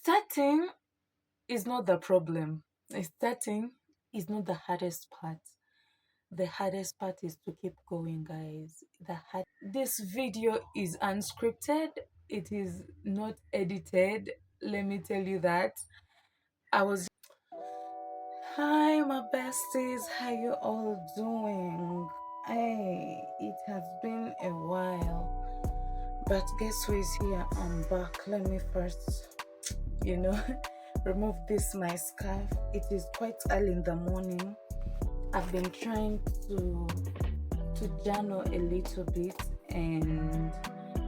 Starting is not the problem. Starting is not the hardest part. The hardest part is to keep going, guys. This video is unscripted. It is not edited. Let me tell you that. I was Hi my besties, how you all doing? Hey, it has been a while. But guess who is here? I'm back. Let me first, you know, remove this my scarf. It is quite early in the morning. I've been trying to journal a little bit and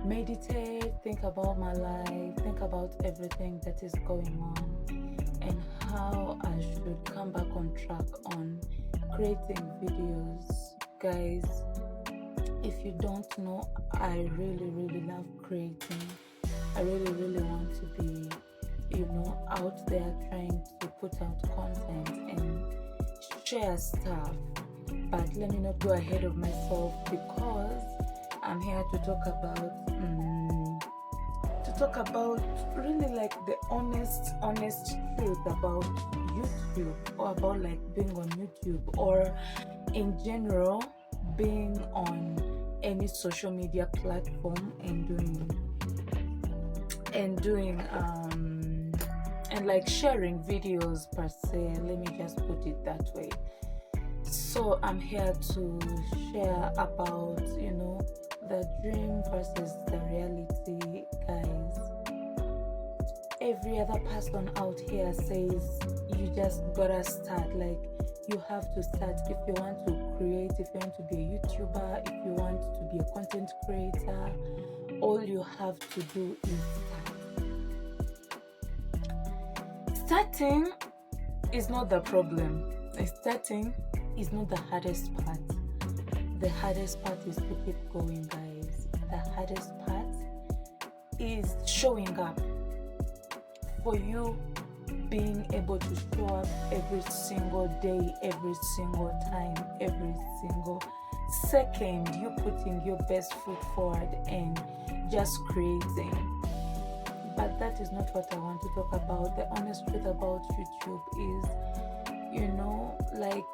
meditate, think about my life, think about everything that is going on and how I should come back on track on creating videos. Guys, if you don't know, I really love creating. I really want to be, out there trying to put out content and share stuff. But let me not go ahead of myself because I'm here to talk about really like the honest truth about YouTube, or about like being on YouTube, or in general being on any social media platform and like sharing videos per se. Let me just put it that way. So I'm here to share about, the dream versus the reality, guys. Every other person out here says you just gotta start. Like, you have to start if you want to create, if you want to be a YouTuber, if you want to be a content creator. All you have to do is start. Starting is not the problem. Starting is not the hardest part. The hardest part is to keep going, guys. The hardest part is showing up. For you being able to show up every single day, every single time, every single second, you putting your best foot forward and just creating. But that is not what I want to talk about. The honest truth about YouTube is, like,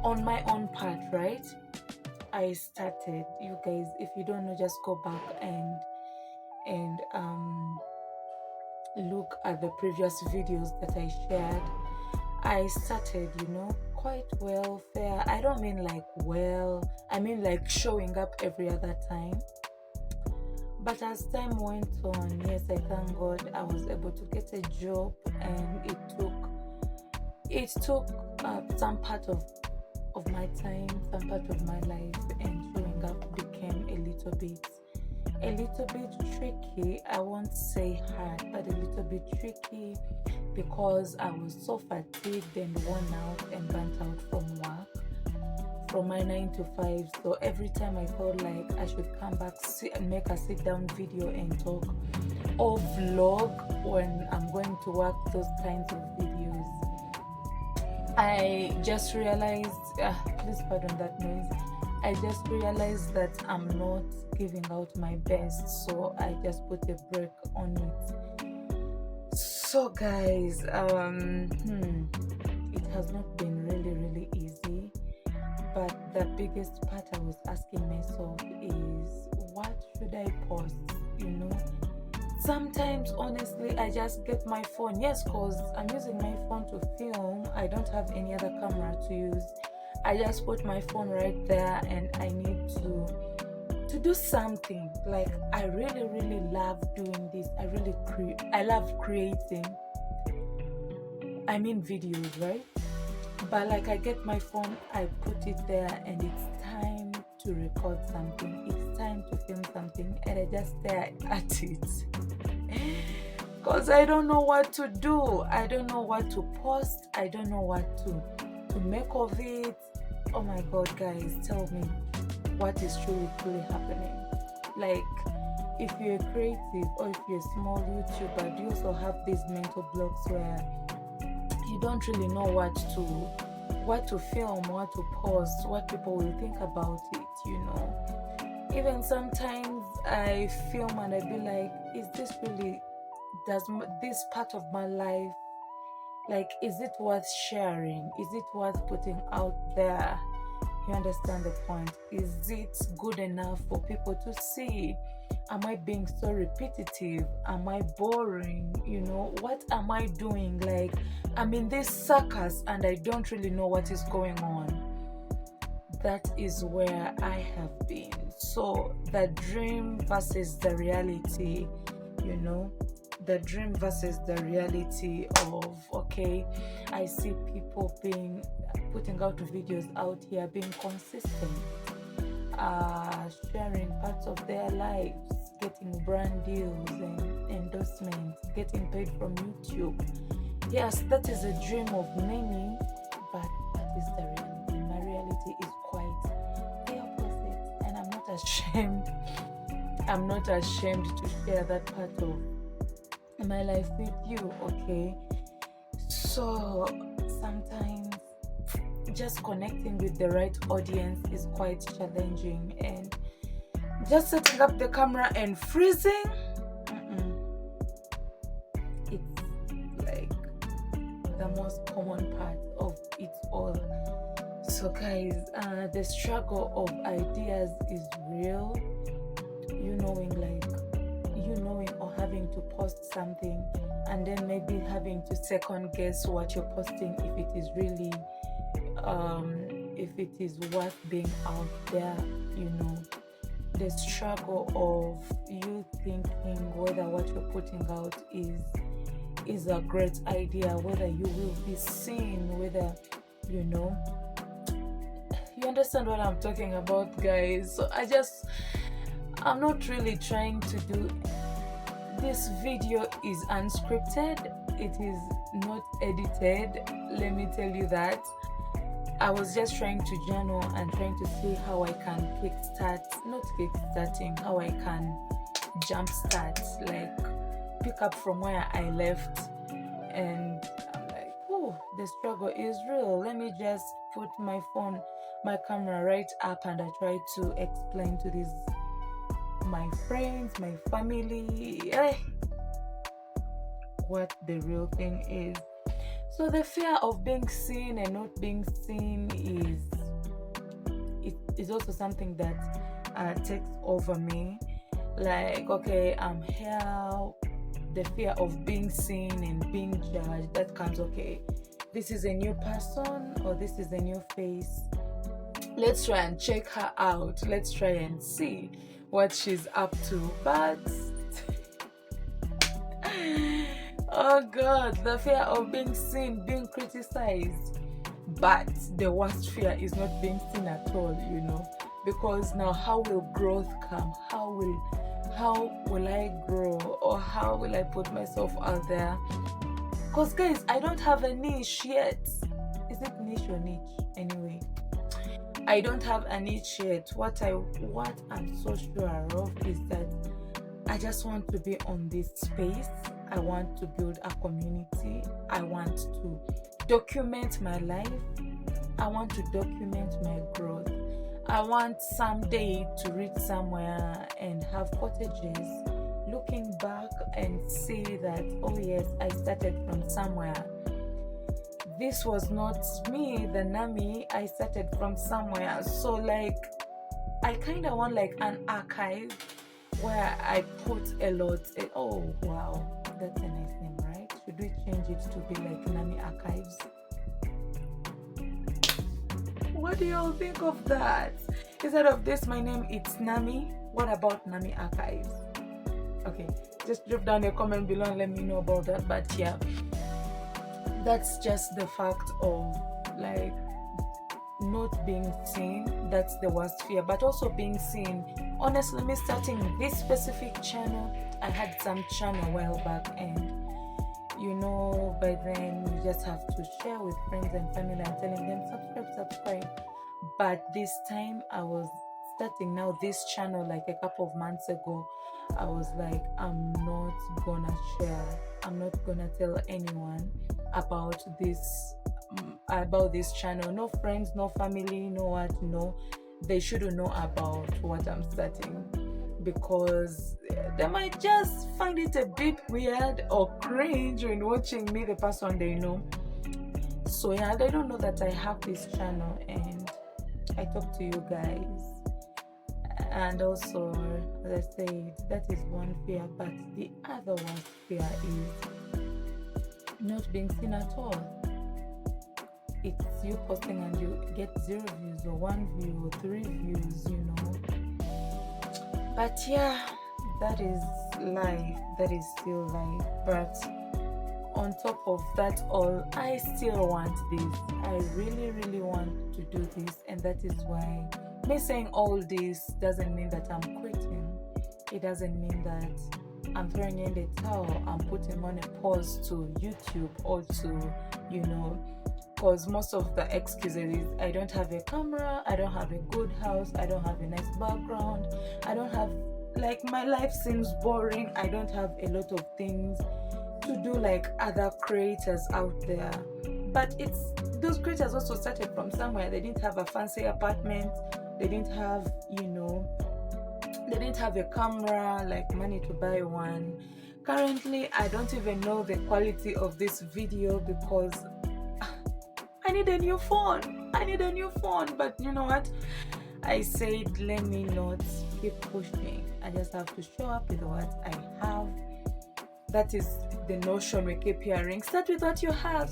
on my own part, right? I started, you guys, if you don't know, just go back and look at the previous videos that I shared. I started, quite well, fair. I don't mean like I mean like showing up every other time. But as time went on, yes, I thank God I was able to get a job, and it took some part of my time, some part of my life, and showing up became a little bit tricky. I won't say hard, but a little bit tricky, because I was so fatigued and worn out and burnt out from work, from my 9 to 5. So every time I felt like I should come back and make a sit down video and talk, or vlog when I'm going to work, those kinds of videos, I just realized, please pardon that noise, I just realized that I'm not giving out my best, so I just put a break on it. So guys, it has not been really easy, but the biggest part I was asking myself is, what should I post? Sometimes, honestly, I just get my phone. Yes, because I'm using my phone to film. I don't have any other camera to use. I just put my phone right there, and I need to do something. Like, I really love doing this. I love creating. I mean videos, right? But like, I get my phone, I put it there, and it's time to record something. It's time to film something, and I just stare at it. Because I don't know what to do. I don't know what to post. I don't know what to make of it. Oh my God, guys, tell me what is truly happening. Like, if you're a creative, or if you're a small YouTuber, do you also have these mental blocks where you don't really know what to film, what to post, what people will think about it, Even sometimes I film and I be like, is this really this part of my life, like, is it worth sharing? Is it worth putting out there? You understand the point? Is it good enough for people to see? Am I being so repetitive? Am I boring? What am I doing? Like, I'm in this circus and I don't really know what is going on. That is where I have been. So the dream versus the reality, the dream versus the reality of, okay, I see people putting out videos out here, being consistent, sharing parts of their lives, getting brand deals and endorsements, getting paid from YouTube. Yes, that is a dream of many, but that is the reality. My reality is quite the opposite, and I'm not ashamed to share that part of my life with you, okay? So sometimes just connecting with the right audience is quite challenging, and just setting up the camera and freezing, it's like the most common part of it all. So guys, the struggle of ideas is real. Knowing or having to post something and then maybe having to second guess what you're posting, if it is really if it is worth being out there. The struggle of you thinking whether what you're putting out is a great idea, whether you will be seen, whether you understand what I'm talking about, guys. So I'm not really trying to do this video. Is unscripted, it is not edited, let me tell you that. I was just trying to journal and trying to see how I can how I can jumpstart, like pick up from where I left. And I'm like, oh, the struggle is real. Let me just put my camera right up, and I try to explain to my friends, my family, what the real thing is. So the fear of being seen and not being seen is also something that takes over me. Like, okay, I'm here, the fear of being seen and being judged, that comes, okay, this is a new person or this is a new face. Let's try and check her out. Let's try and see what she's up to. But oh God, the fear of being seen, being criticized. But the worst fear is not being seen at all, because now how will growth come? How will I grow, or how will I put myself out there? Because guys, I don't have a niche yet. Is it niche or niche? Anyway, I don't have a niche yet. What I'm so sure of is that I just want to be on this space. I want to build a community. I want to document my life. I want to document my growth. I want someday to reach somewhere and have cottages, looking back and see that, oh yes, I started from somewhere. This was not me, the Nami. I started from somewhere. So I kind of want an archive where I put a lot. Oh wow, that's a nice name, right? Should we change it to be like Nami Archives? What do y'all think of that? Instead of this, my name, it's Nami. What about Nami Archives? Okay, just drop down a comment below and let me know about that. But yeah, that's just the fact of not being seen. That's the worst fear. But also being seen. Honestly, me starting this specific channel, I had some channel a while back, and by then you just have to share with friends and family and telling them subscribe. But this time I was starting now this channel a couple of months ago. I was like, I'm not gonna share, I'm not gonna tell anyone about this channel. No friends, no family, no what, no, they shouldn't know about what I'm starting. because they might just find it a bit weird or cringe when watching me, the person they know. So yeah, they don't know that I have this channel and I talk to you guys. And also, as I said, that is one fear, but the other one fear is not being seen at all. It's you posting and you get 0 views or 1 view or 3 views, you know. But yeah, that is life. That is still life. But on top of that all, I still want this. I really, really want to do this, and that is why me saying all this doesn't mean that I'm quitting. It doesn't mean that I'm throwing in the towel. I'm putting on a pause to YouTube or to, you know, because most of the excuses is I don't have a camera, I don't have a good house, I don't have a nice background, I don't have, like, my life seems boring, I don't have a lot of things to do like other creators out there. But it's those creators also started from somewhere. They didn't have a fancy apartment, they didn't have, you know, they didn't have a camera, like money to buy one. Currently, I don't even know the quality of this video because I need a new phone. But you know what? I said, let me not keep pushing. I just have to show up with what I have. That is the notion we keep hearing. Start with what you have.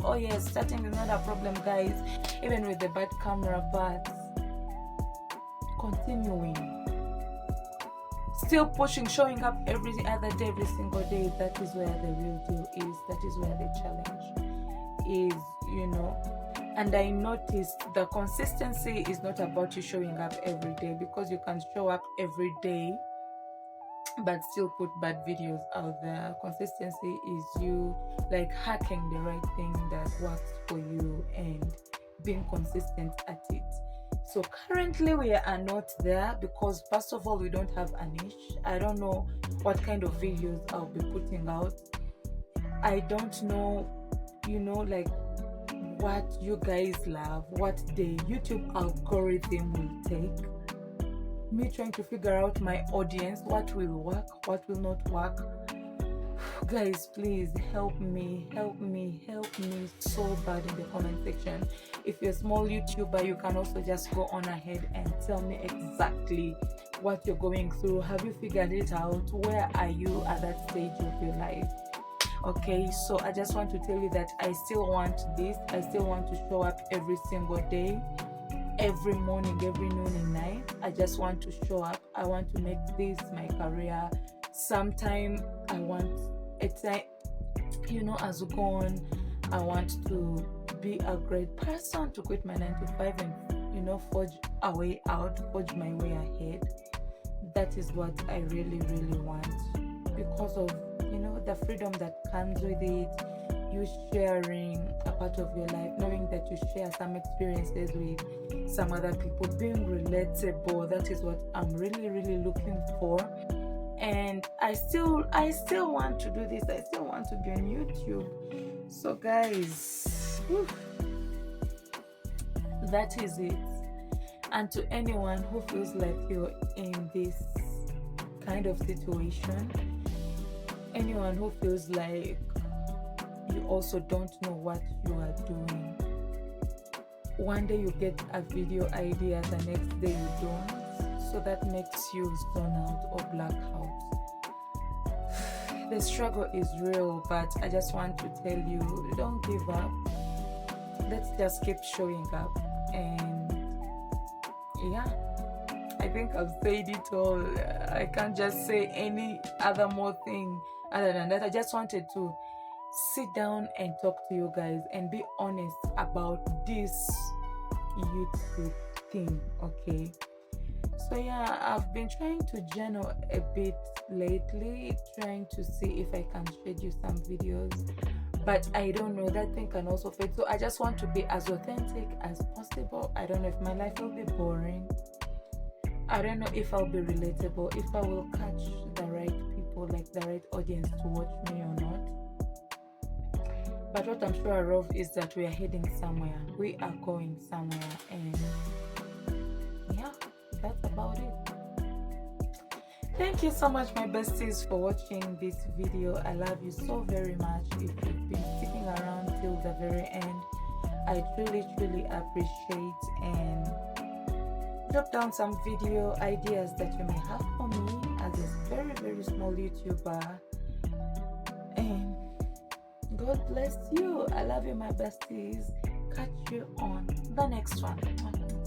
Oh yes, starting is not a problem, guys. Even with the bad camera, but continuing. Still pushing, showing up every other day, every single day. That is where the real deal is. That is where the challenge is, you know. And I noticed the consistency is not about you showing up every day, because you can show up every day but still put bad videos out there. Consistency is you like hacking the right thing that works for you and being consistent at it. So currently we are not there because first of all, we don't have a niche. I don't know what kind of videos I'll be putting out. I don't know, you know, like what you guys love, what the YouTube algorithm will take. Me trying to figure out my audience, what will work, what will not work. Guys, please help me so bad in the comment section. If you're a small YouTuber, you can also just go on ahead and tell me exactly what you're going through. Have you figured it out? Where are you at that stage of your life? Okay, so I just want to tell you that I still want this. I still want to show up every single day, every morning, every noon and night. I just want to show up. I want to make this my career. Sometime I want a time, you know, as we go on, I want to be a great person, to quit my 9 to 5 and, you know, forge a way out, forge my way ahead. That is what I really, really want, because of, you know, the freedom that comes with it. You sharing a part of your life, knowing that you share some experiences with some other people, being relatable. That is what I'm really, really looking for. And I still want to do this. I still want to be on YouTube. So guys, that is it. And to anyone who feels like you're in this kind of situation, anyone who feels like you also don't know what you are doing, one day you get a video idea, the next day you don't. So that makes you zone out or black out. The struggle is real, but I just want to tell you, don't give up. Let's just keep showing up. And yeah, I think I've said it all. I can't just say any other more thing other than that. I just wanted to sit down and talk to you guys and be honest about this YouTube thing, okay? So yeah, I've been trying to journal a bit lately, trying to see if I can schedule some videos, but I don't know, that thing can also fade. So I just want to be as authentic as possible. I don't know if my life will be boring. I don't know if I'll be relatable, if I will catch the right people, like the right audience to watch me or not. But what I'm sure of is that we are heading somewhere. We are going somewhere, and yeah, that's about it. Thank you so much, my besties, for watching this video. I love you so very much. If you've been sticking around till the very end, I truly appreciate. And drop down some video ideas that you may have for me as a very small YouTuber. And God bless you. I love you, my besties. Catch you on the next one.